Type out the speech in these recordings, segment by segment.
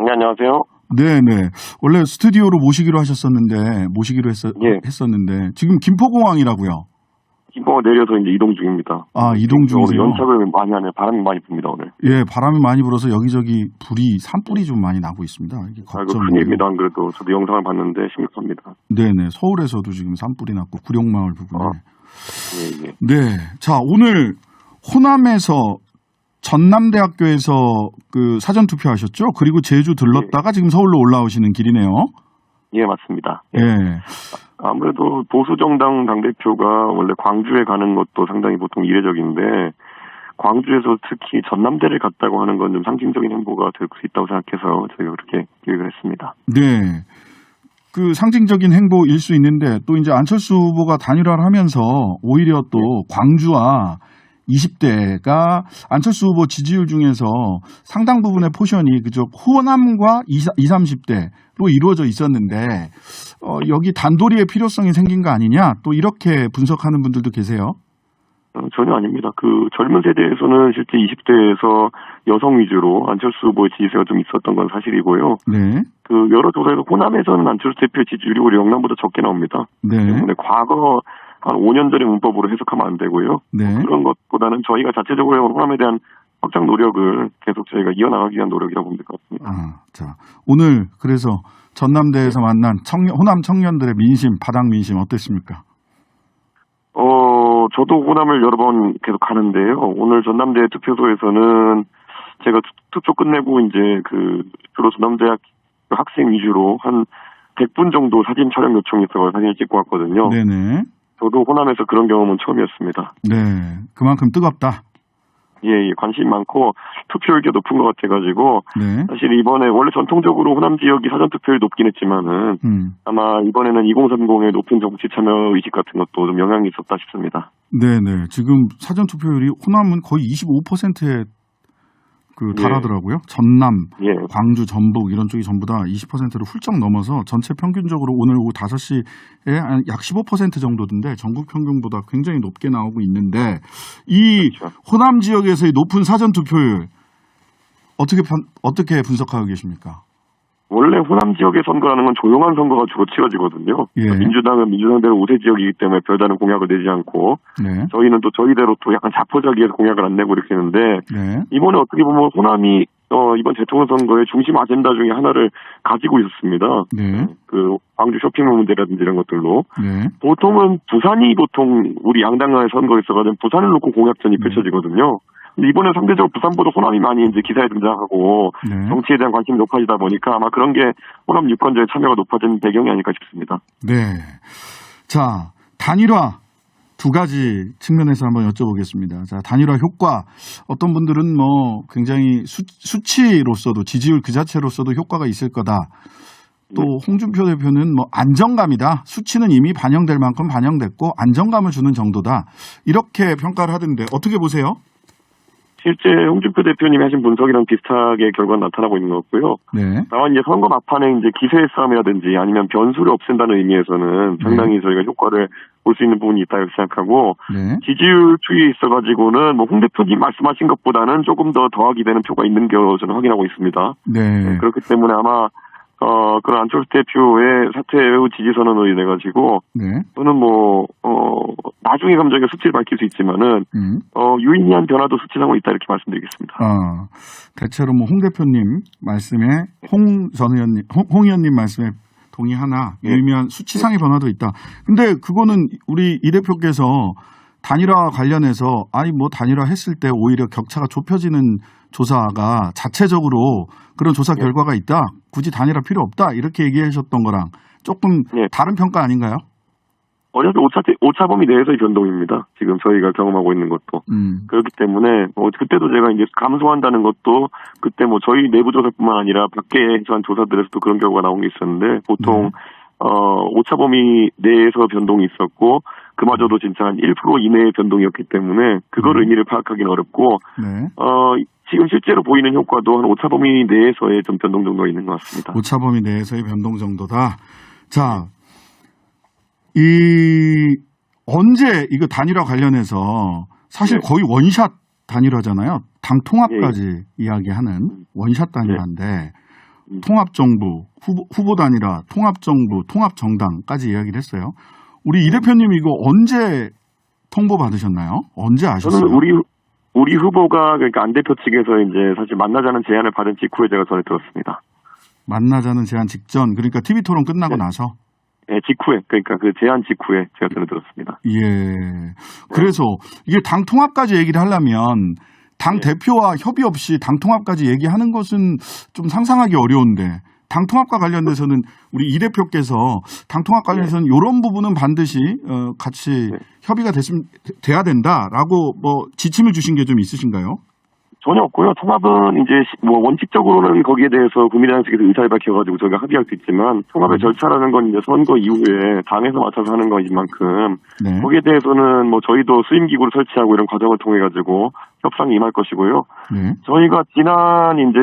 네, 안녕하세요. 네네. 원래 스튜디오로 모시기로 예. 했었는데, 지금 김포공항이라고요? 김포가 내려서 이제 이동 중입니다. 아, 이동 중이세요? 오늘 연착을 많이 하네요. 바람이 많이 붑니다, 오늘. 예, 바람이 많이 불어서 여기저기 산불이 좀 많이 나고 있습니다. 이게 아이고, 걱정이에요. 큰일입니다. 안 그래도 저도 영상을 봤는데 심각합니다. 네네. 서울에서도 지금 산불이 났고, 구룡마을 부근에. 예. 네. 자, 오늘 호남에서 전남대학교에서 그 사전투표 하셨죠? 그리고 제주 들렀다가 지금 서울로 올라오시는 길이네요. 예, 맞습니다. 예. 아무래도 보수정당 당대표가 원래 광주에 가는 것도 상당히 보통 이례적인데, 광주에서 특히 전남대를 갔다고 하는 건 좀 상징적인 행보가 될 수 있다고 생각해서 저희가 그렇게 기획을 했습니다. 네. 그 상징적인 행보일 수 있는데 또 이제 안철수 후보가 단일화를 하면서 오히려 또 광주와 20대가 안철수 후보 지지율 중에서 상당 부분의 포션이 그저 호남과 20, 30대로 이루어져 있었는데 여기 단도리의 필요성이 생긴 거 아니냐 또 이렇게 분석하는 분들도 계세요. 전혀 아닙니다. 그 젊은 세대에서는 실제 20대에서 여성 위주로 안철수 후보의 지지세가 좀 있었던 건 사실이고요. 네. 그 여러 조사에서 호남에서는 안철수 대표의 지지율이 오히려 영남보다 적게 나옵니다. 네. 때문에 과거 한 5년 전의 문법으로 해석하면 안 되고요. 네. 그런 것보다는 저희가 자체적으로 호남에 대한 확장 노력을 계속 저희가 이어나가기 위한 노력이라고 보면 될 것 같습니다. 자, 오늘 그래서 전남대에서 만난 호남 청년들의 민심, 바닥 민심 어땠습니까? 저도 호남을 여러 번 계속 가는데요. 오늘 전남대 투표소에서는 제가 투표 끝내고 이제 주로 전남대학 학생 위주로 한 100분 정도 사진 촬영 요청이 있어서 사진을 찍고 왔거든요. 네네. 저도 호남에서 그런 경험은 처음이었습니다. 네. 그만큼 뜨겁다. 예, 관심이 많고 투표율이 높은 것 같아가지고 네. 사실 이번에 원래 전통적으로 호남 지역이 사전투표율이 높긴 했지만은 아마 이번에는 2030의 높은 정치 참여 의식 같은 것도 좀 영향이 있었다 싶습니다. 네네. 지금 사전투표율이 호남은 거의 25%에 달하더라고요. 전남, 광주, 전북 이런 쪽이 전부 다 20%를 훌쩍 넘어서 전체 평균적으로 오늘 오후 5시에 약 15% 정도인데 전국 평균보다 굉장히 높게 나오고 있는데 이 호남 지역에서의 높은 사전투표율 어떻게 분석하고 계십니까? 원래 호남 지역의 선거라는 건 조용한 선거가 주로 치러지거든요. 예. 민주당은 민주당대로 우세 지역이기 때문에 별다른 공약을 내지 않고 네. 저희는 또 저희대로 또 약간 자포자기해서 공약을 안 내고 이렇게 했는데 네. 이번에 어떻게 보면 호남이 이번 대통령 선거의 중심 아젠다 중에 하나를 가지고 있었습니다. 네. 그 광주 쇼핑몰 문제라든지 이런 것들로 네. 보통은 부산이 보통 우리 양당 간의 선거에 있어가지고 부산을 놓고 공약전이 펼쳐지거든요. 근데 이번엔 상대적으로 부산보다 호남이 많이 이제 기사에 등장하고 정치에 대한 관심이 높아지다 보니까 아마 그런 게 호남 유권자의 참여가 높아진 배경이 아닐까 싶습니다. 네. 자, 단일화 두 가지 측면에서 한번 여쭤보겠습니다. 자, 단일화 효과 어떤 분들은 뭐 굉장히 수치로서도 지지율 그 자체로서도 효과가 있을 거다. 또 홍준표 대표는 뭐 안정감이다. 수치는 이미 반영될 만큼 반영됐고 안정감을 주는 정도다. 이렇게 평가를 하던데 어떻게 보세요? 실제 홍준표 대표님이 하신 분석이랑 비슷하게 결과가 나타나고 있는 것 같고요. 네. 다만 이제 선거 막판에 이제 기세의 싸움이라든지 아니면 변수를 없앤다는 의미에서는 상당히 저희가 효과를 볼 수 있는 부분이 있다고 생각하고 지지율 추이에 있어가지고는 뭐 홍 대표님 말씀하신 것보다는 조금 더 더하기 되는 표가 있는 거 저는 확인하고 있습니다. 네. 그렇기 때문에 아마 그런 안철수 대표의 사퇴 후 지지 선언을 인해 가지고 저는 나중에 감정의 수치를 밝힐 수 있지만은 유의미한 변화도 수치상으로 있다 이렇게 말씀드리겠습니다. 대체로 뭐 홍 대표님 말씀에 홍 의원님 말씀에 동의하나 유의미한 수치상의 변화도 있다. 근데 그거는 우리 이 대표께서 단일화 관련해서 단일화 했을 때 오히려 격차가 좁혀지는 조사가 자체적으로 그런 조사 결과가 있다. 굳이 단일화 필요 없다. 이렇게 얘기하셨던 거랑 조금 다른 평가 아닌가요? 어차피 오차범위 내에서의 변동입니다. 지금 저희가 경험하고 있는 것도. 그렇기 때문에 그때도 제가 이제 감소한다는 것도 그때 저희 내부 조사뿐만 아니라 밖에서 한 조사들에서도 그런 결과가 나온 게 있었는데 보통 오차범위 내에서 변동이 있었고 그마저도 진짜 한 1% 이내의 변동이었기 때문에 그걸 의미를 파악하기는 어렵고 지금 실제로 보이는 효과도 한 오차범위 내에서의 좀 변동 정도가 있는 것 같습니다. 오차범위 내에서의 변동 정도다. 자, 언제 이거 단일화 관련해서 사실 거의 원샷 단일화잖아요. 당 통합까지 이야기하는 원샷 단일화인데 통합정부, 후보 단일화, 통합정부, 통합정당까지 이야기를 했어요. 우리 이 대표님 이거 언제 통보 받으셨나요? 언제 아셨어요? 저는 우리 후보가 그러니까 안 대표 측에서 이제 사실 만나자는 제안을 받은 직후에 제가 전해 들었습니다. 만나자는 제안 직전, 그러니까 TV 토론 끝나고 나서? 네, 직후에, 그러니까 그 제안 직후에 제가 전해 들었습니다. 예. 그래서 이게 당 통합까지 얘기를 하려면 당 대표와 협의 없이 당 통합까지 얘기하는 것은 좀 상상하기 어려운데 당 통합과 관련돼서는 우리 이 대표께서 당 통합 관련해서는 이런 부분은 반드시 같이 협의가 돼야 된다라고 뭐 지침을 주신 게 좀 있으신가요? 전혀 없고요. 통합은 이제 뭐 원칙적으로는 거기에 대해서 국민의당 측에서 의사를 밝혀가지고 저희가 합의할 수 있지만 통합의 절차라는 건 이제 선거 이후에 당에서 맡아서 하는 것인 만큼 거기에 대해서는 뭐 저희도 수임기구를 설치하고 이런 과정을 통해 가지고 협상에 임할 것이고요. 저희가 지난 이제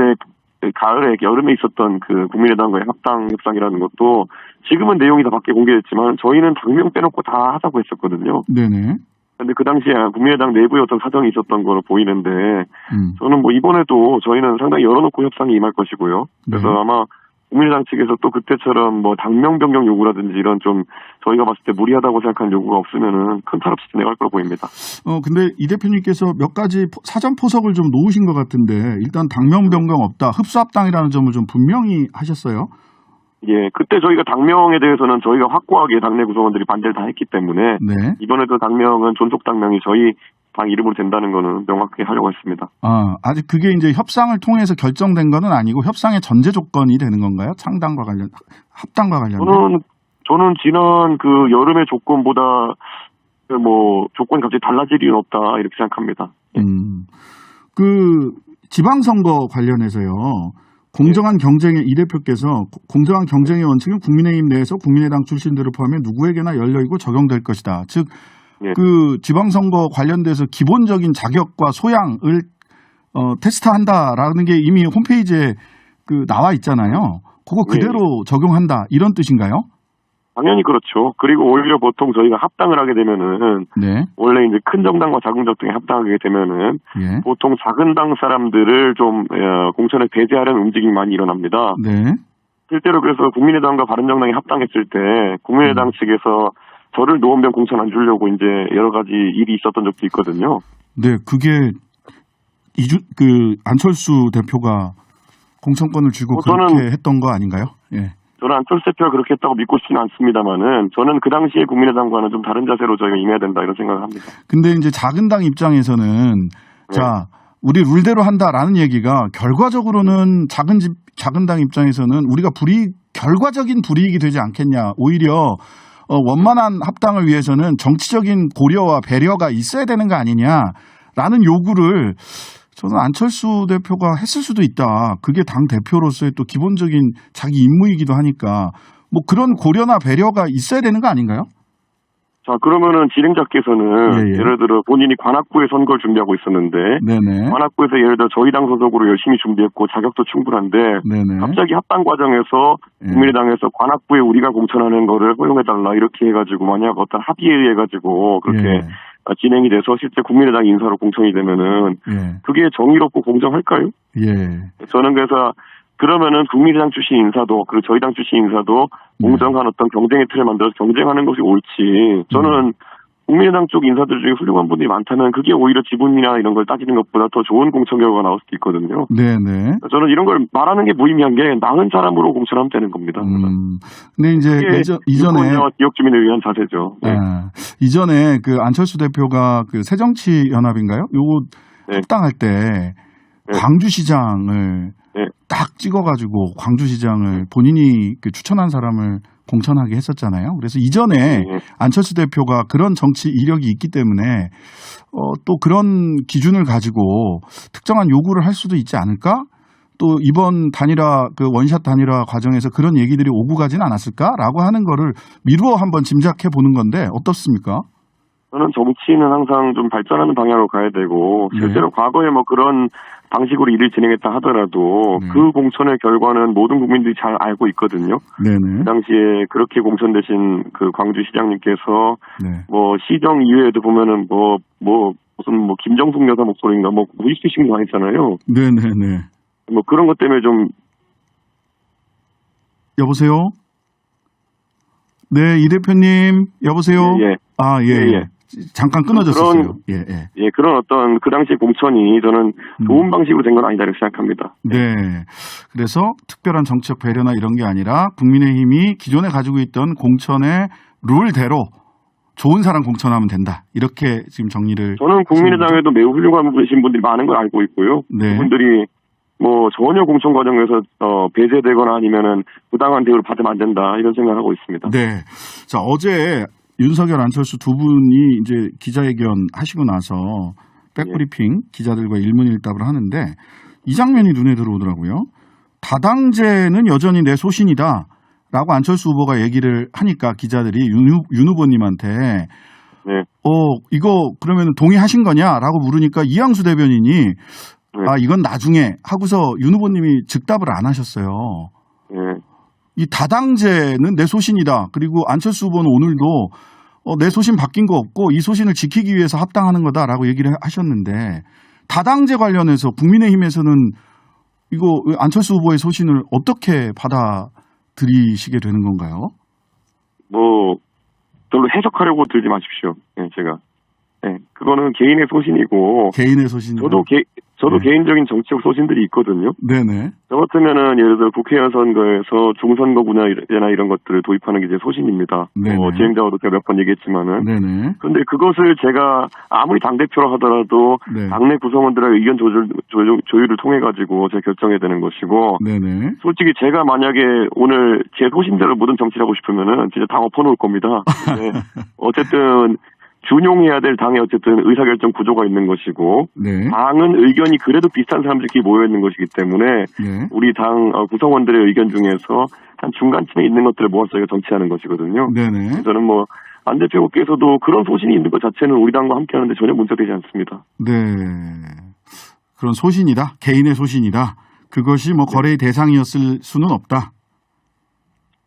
가을에 여름에 있었던 그 국민의당과의 합당 협상이라는 것도 지금은 내용이 다 밖에 공개됐지만 저희는 당명 빼놓고 다 하자고 했었거든요. 네네. 근데 그 당시에 국민의당 내부에 어떤 사정이 있었던 거로 보이는데 저는 뭐 이번에도 저희는 상당히 열어놓고 협상에 임할 것이고요. 그래서 아마 국민의당 측에서 또 그때처럼 뭐 당명 변경 요구라든지 이런 좀 저희가 봤을 때 무리하다고 생각하는 요구가 없으면은 큰 탈 없이 진행할 거로 보입니다. 근데 이 대표님께서 몇 가지 사전 포석을 좀 놓으신 것 같은데 일단 당명 변경 없다, 흡수합당이라는 점을 좀 분명히 하셨어요. 예, 그때 저희가 당명에 대해서는 저희가 확고하게 당내 구성원들이 반대를 다 했기 때문에 이번에도 당명은 존속 당명이 저희 당 이름으로 된다는 거는 명확하게 하려고 했습니다. 아직 그게 이제 협상을 통해서 결정된 거는 아니고 협상의 전제 조건이 되는 건가요? 창당과 관련, 합당과 관련? 저는 지난 그 여름의 조건보다 뭐 조건이 갑자기 달라질 일은 없다 이렇게 생각합니다. 그 지방선거 관련해서요. 공정한 경쟁의 이 대표께서 공정한 경쟁의 원칙은 국민의힘 내에서 국민의당 출신들을 포함해 누구에게나 열려있고 적용될 것이다. 즉, 그 지방선거 관련돼서 기본적인 자격과 소양을 테스트한다라는 게 이미 홈페이지에 그 나와 있잖아요. 그거 그대로 적용한다 이런 뜻인가요? 당연히 그렇죠. 그리고 오히려 보통 저희가 합당을 하게 되면은 원래 이제 큰 정당과 작은 정당이 합당하게 되면은 보통 작은 당 사람들을 좀 공천에 배제하려는 움직임이 많이 일어납니다. 실제로 그래서 국민의당과 바른정당이 합당했을 때 국민의당 측에서 저를 노원병 공천 안 주려고 이제 여러 가지 일이 있었던 적도 있거든요. 네, 그게 안철수 대표가 공천권을 주고 그렇게 했던 거 아닌가요? 저는 안철수 대표가 그렇게 했다고 믿고 싶지는 않습니다만은 저는 그 당시에 국민의당과는 좀 다른 자세로 저희가 임해야 된다 이런 생각을 합니다. 근데 이제 작은 당 입장에서는 자, 우리 룰대로 한다라는 얘기가 결과적으로는 작은 당 입장에서는 우리가 결과적인 불이익이 되지 않겠냐. 오히려 원만한 합당을 위해서는 정치적인 고려와 배려가 있어야 되는 거 아니냐라는 요구를 저는 안철수 대표가 했을 수도 있다. 그게 당 대표로서의 또 기본적인 자기 임무이기도 하니까 뭐 그런 고려나 배려가 있어야 되는 거 아닌가요? 자, 그러면은 진행자께서는 예를 들어 본인이 관악구에 선거를 준비하고 있었는데 관악구에서 예를 들어 저희 당 소속으로 열심히 준비했고 자격도 충분한데 갑자기 합당 과정에서 국민의당에서 관악구에 우리가 공천하는 거를 허용해달라 이렇게 해가지고 만약 어떤 합의에 의해 가지고 그렇게 진행이 돼서 실제 국민의당 인사로 공천이 되면은 그게 정의롭고 공정할까요? 저는 그래서 그러면은 국민의당 출신 인사도 그리고 저희 당 출신 인사도 공정한 어떤 경쟁의 틀을 만들어서 경쟁하는 것이 옳지. 저는 국민의당 쪽 인사들 중에 훌륭한 분들이 많다면 그게 오히려 지분이나 이런 걸 따지는 것보다 더 좋은 공천 결과가 나올 수도 있거든요. 저는 이런 걸 말하는 게 무의미한 게 나은 사람으로 공천하면 되는 겁니다. 근데 이제 이전에 지역 주민을 위한 자세죠. 이전에 그 안철수 대표가 그 새정치연합인가요? 요거 합당할 때 광주시장을 딱 찍어가지고 광주시장을 본인이 그 추천한 사람을 공천하게 했었잖아요. 그래서 이전에 안철수 대표가 그런 정치 이력이 있기 때문에 또 그런 기준을 가지고 특정한 요구를 할 수도 있지 않을까? 또 이번 단일화 그 원샷 단일화 과정에서 그런 얘기들이 오고 가진 않았을까라고 하는 거를 미루어 한번 짐작해 보는 건데 어떻습니까? 저는 정치는 항상 좀 발전하는 방향으로 가야 되고 실제로 과거에 뭐 그런 방식으로 일을 진행했다 하더라도 그 공천의 결과는 모든 국민들이 잘 알고 있거든요. 그 당시에 그렇게 공천되신 그 광주시장님께서 뭐 시정 이외에도 보면은 무슨 김정숙 여사 목소리인가 보이스피싱도 당했잖아요. 뭐 그런 것 때문에 좀 여보세요? 네, 이 대표님, 여보세요? 예. 아, 예. 예, 예. 잠깐 끊어졌었어요. 예. 그런 어떤 그 당시 공천이 저는 좋은 방식으로 된 건 아니다 이렇게 생각합니다. 네. 그래서 특별한 정치적 배려나 이런 게 아니라 국민의힘이 기존에 가지고 있던 공천의 룰대로 좋은 사람 공천하면 된다. 이렇게 지금 정리를. 저는 국민의당에도 매우 훌륭하신 분들이 많은 걸 알고 있고요. 네. 그분들이 뭐 전혀 공천 과정에서 배제되거나 아니면은 부당한 대우를 받으면 안 된다 이런 생각을 하고 있습니다. 네. 자, 어제 윤석열, 안철수 두 분이 이제 기자회견 하시고 나서 백브리핑 기자들과 일문일답을 하는데 이 장면이 눈에 들어오더라고요. 다당제는 여전히 내 소신이다 라고 안철수 후보가 얘기를 하니까 기자들이 윤 후보님한테 이거 그러면 동의하신 거냐라고 물으니까 이양수 대변인이 이건 나중에 하고서 윤 후보님이 즉답을 안 하셨어요. 이 다당제는 내 소신이다. 그리고 안철수 후보는 오늘도 내 소신 바뀐 거 없고 이 소신을 지키기 위해서 합당하는 거다라고 얘기를 하셨는데 다당제 관련해서 국민의힘에서는 이거 안철수 후보의 소신을 어떻게 받아들이시게 되는 건가요? 뭐 별로 해석하려고 들지 마십시오. 제가. 그거는 개인의 소신이고. 개인의 소신. 저도 개인적인 정치적 소신들이 있거든요. 네네. 저 같으면은 예를 들어 국회의원 선거에서 중선거 분야나 이런 것들을 도입하는 게 제 소신입니다. 진행자와도 제가 몇 번 얘기했지만은. 네네. 그런데 그것을 제가 아무리 당대표라 하더라도 당내 구성원들의 의견 조율을 통해 가지고 제가 결정해야 되는 것이고. 네네. 솔직히 제가 만약에 오늘 제 소신대로 모든 정치를 하고 싶으면은 진짜 당 엎어놓을 겁니다. 어쨌든. 준용해야 될 당의 어쨌든 의사결정 구조가 있는 것이고 당은 의견이 그래도 비슷한 사람들끼리 모여 있는 것이기 때문에 우리 당 구성원들의 의견 중에서 한 중간쯤에 있는 것들을 모아서 저희가 정치하는 것이거든요. 저는 뭐 안 대표께서도 그런 소신이 있는 것 자체는 우리 당과 함께하는데 전혀 문제되지 않습니다. 네, 그런 소신이다. 개인의 소신이다. 그것이 뭐 거래의 대상이었을 수는 없다.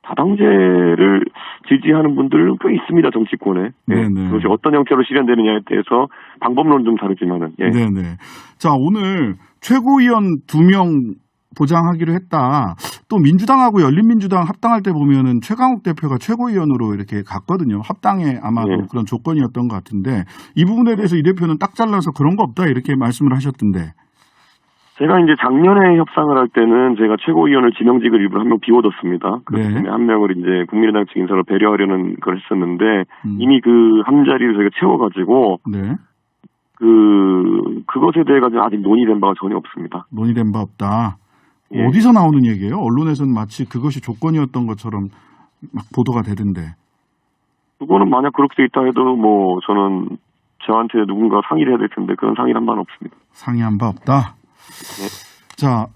다당제를 지지하는 분들은 꽤 있습니다, 정치권에. 그것이 어떤 형태로 실현되느냐에 대해서 방법론은 좀 다르지만은. 네네. 자, 오늘 최고위원 2명 보장하기로 했다. 또 민주당하고 열린민주당 합당할 때 보면은 최강욱 대표가 최고위원으로 이렇게 갔거든요. 합당에 아마도 그런 조건이었던 것 같은데 이 부분에 대해서 이 대표는 딱 잘라서 그런 거 없다 이렇게 말씀을 하셨던데. 제가 이제 작년에 협상을 할 때는 제가 최고위원을 지명직을 일부러 한 명 비워뒀습니다. 그렇기 때문에 한 명을 이제 국민의당 측 인사로 배려하려는 걸 했었는데 이미 그 한 자리를 저희가 채워가지고 그것에 대해 가지고 아직 논의된 바가 전혀 없습니다. 논의된 바 없다. 어디서 나오는 얘기예요? 언론에서는 마치 그것이 조건이었던 것처럼 막 보도가 되던데. 그거는 만약 그렇게 돼 있다 해도 뭐 저는 저한테 누군가 상의를 해야 될 텐데 그런 상의를 한 바는 없습니다. 상의한 바 없다. 자,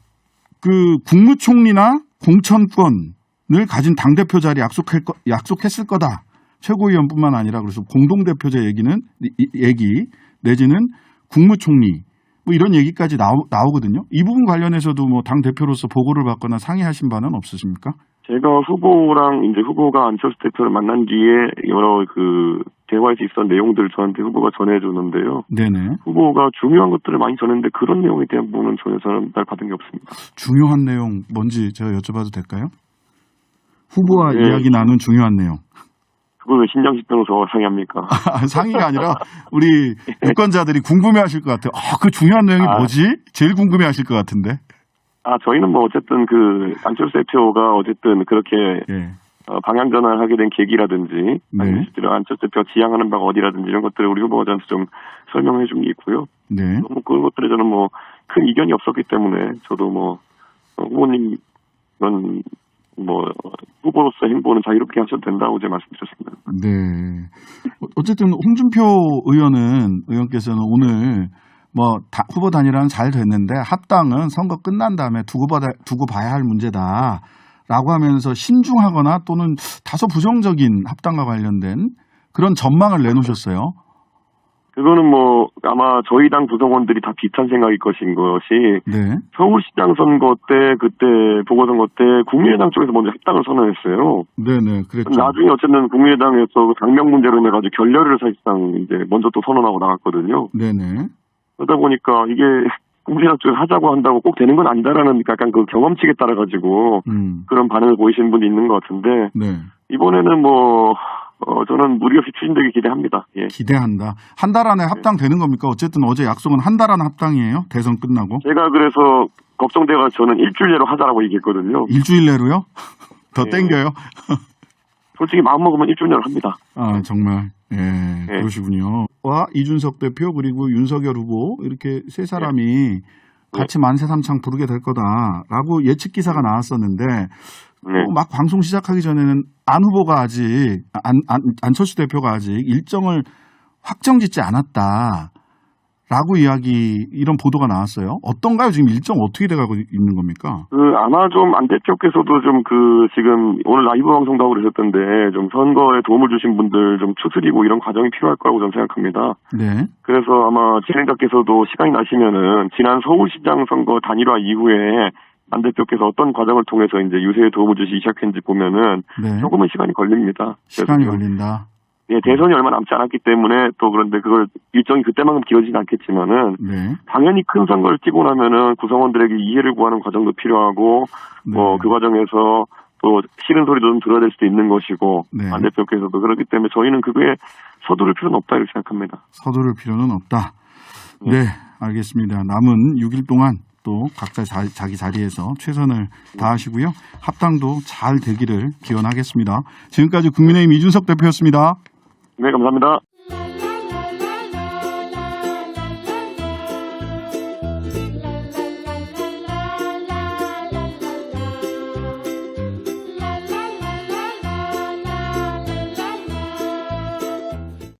그 국무총리나 공천권을 가진 당대표 자리 약속했을 거다. 최고위원뿐만 아니라 그래서 공동대표제 얘기 내지는 국무총리 뭐 이런 얘기까지 나오거든요. 이 부분 관련해서도 뭐 당대표로서 보고를 받거나 상의하신 바는 없으십니까? 제가 후보가 안철수 대표를 만난 뒤에 여러 대화에서 있었던 내용들을 저한테 후보가 전해줬는데요. 후보가 중요한 것들을 많이 전했는데 그런 내용에 대한 부분은 저는 받은 게 없습니다. 중요한 내용 뭔지 제가 여쭤봐도 될까요? 후보와 이야기 나눈 중요한 내용. 그걸 왜 신장식 변호사와 상의합니까? 상의가 아니라 우리 유권자들이 궁금해하실 것 같아요. 그 중요한 내용이 뭐지? 제일 궁금해하실 것 같은데. 저희는 뭐 어쨌든 안철수 대표가 어쨌든 그렇게 방향 전환을 하게 된 계기라든지 아니면 실제로 안철수 대표가 지향하는 바가 어디라든지 이런 것들을 우리 후보가 저한테 좀 설명해 준 게 있고요. 너무 그런 것들에 저는 뭐 큰 이견이 없었기 때문에 저도 뭐 후보님 후보로서 행보는 자유롭게 하셔도 된다고 제가 말씀드렸습니다. 네. 어쨌든 홍준표 의원께서는 오늘 후보 단일화는 잘 됐는데 합당은 선거 끝난 다음에 두고 봐야 할 문제다라고 하면서 신중하거나 또는 다소 부정적인 합당과 관련된 그런 전망을 내놓으셨어요. 그거는 뭐 아마 저희 당 구성원들이 다 비슷한 생각일 것인 것이 서울시장 선거 때 그때 보궐선거 때 국민의당 쪽에서 먼저 합당을 선언했어요. 네네, 그랬죠. 나중에 어쨌든 국민의당에서 당명 문제로 인해 가지고 결렬을 사실상 이제 먼저 또 선언하고 나갔거든요. 네네. 그러다 보니까 이게 국민의당 쪽에 하자고 한다고 꼭 되는 건 아니다라는 약간 그 경험칙에 따라 가지고 그런 반응을 보이시는 분이 있는 것 같은데 네. 이번에는 뭐 저는 무리 없이 추진되길 기대합니다. 예. 기대한다. 한 달 안에 합당되는 겁니까? 어쨌든 어제 약속은 한 달 안에 합당이에요. 대선 끝나고. 제가 그래서 걱정돼가 저는 일주일 내로 하자라고 얘기했거든요. 일주일 내로요? 더 땡겨요? 솔직히 마음 먹으면 일주일 내로 합니다. 아 정말. 예, 그러시군요. 와 이준석 대표 그리고 윤석열 후보 이렇게 세 사람이 같이 만세삼창 부르게 될 거다라고 예측 기사가 나왔었는데 막 방송 시작하기 전에는 안 후보가 아직 안철수 대표가 아직 일정을 확정짓지 않았다라고 이런 보도가 나왔어요. 어떤가요? 지금 일정 어떻게 돼가고 있는 겁니까? 아마 좀 안 대표께서도 좀 지금 오늘 라이브 방송도 하고 그러셨던데 좀 선거에 도움을 주신 분들 좀 추스리고 이런 과정이 필요할 거라고 저는 생각합니다. 네. 그래서 아마 진행자께서도 시간이 나시면은 지난 서울시장 선거 단일화 이후에 안 대표께서 어떤 과정을 통해서 이제 유세에 도움을 주시기 시작했는지 보면은 조금은 시간이 걸립니다. 시간이 걸린다. 예, 대선이 얼마 남지 않았기 때문에 또 그런데 그걸 일정이 그때만큼 길어지진 않겠지만은 당연히 큰 선거를 뛰고 나면은 구성원들에게 이해를 구하는 과정도 필요하고 뭐 그 과정에서 또 싫은 소리도 좀 들어야 될 수도 있는 것이고 안 대표께서도 그렇기 때문에 저희는 그거에 서두를 필요는 없다 이렇게 생각합니다. 서두를 필요는 없다. 네, 알겠습니다. 남은 6일 동안 또 각자 자기 자리에서 최선을 다하시고요. 합당도 잘 되기를 기원하겠습니다. 지금까지 국민의힘 이준석 대표였습니다. 네, 감사합니다.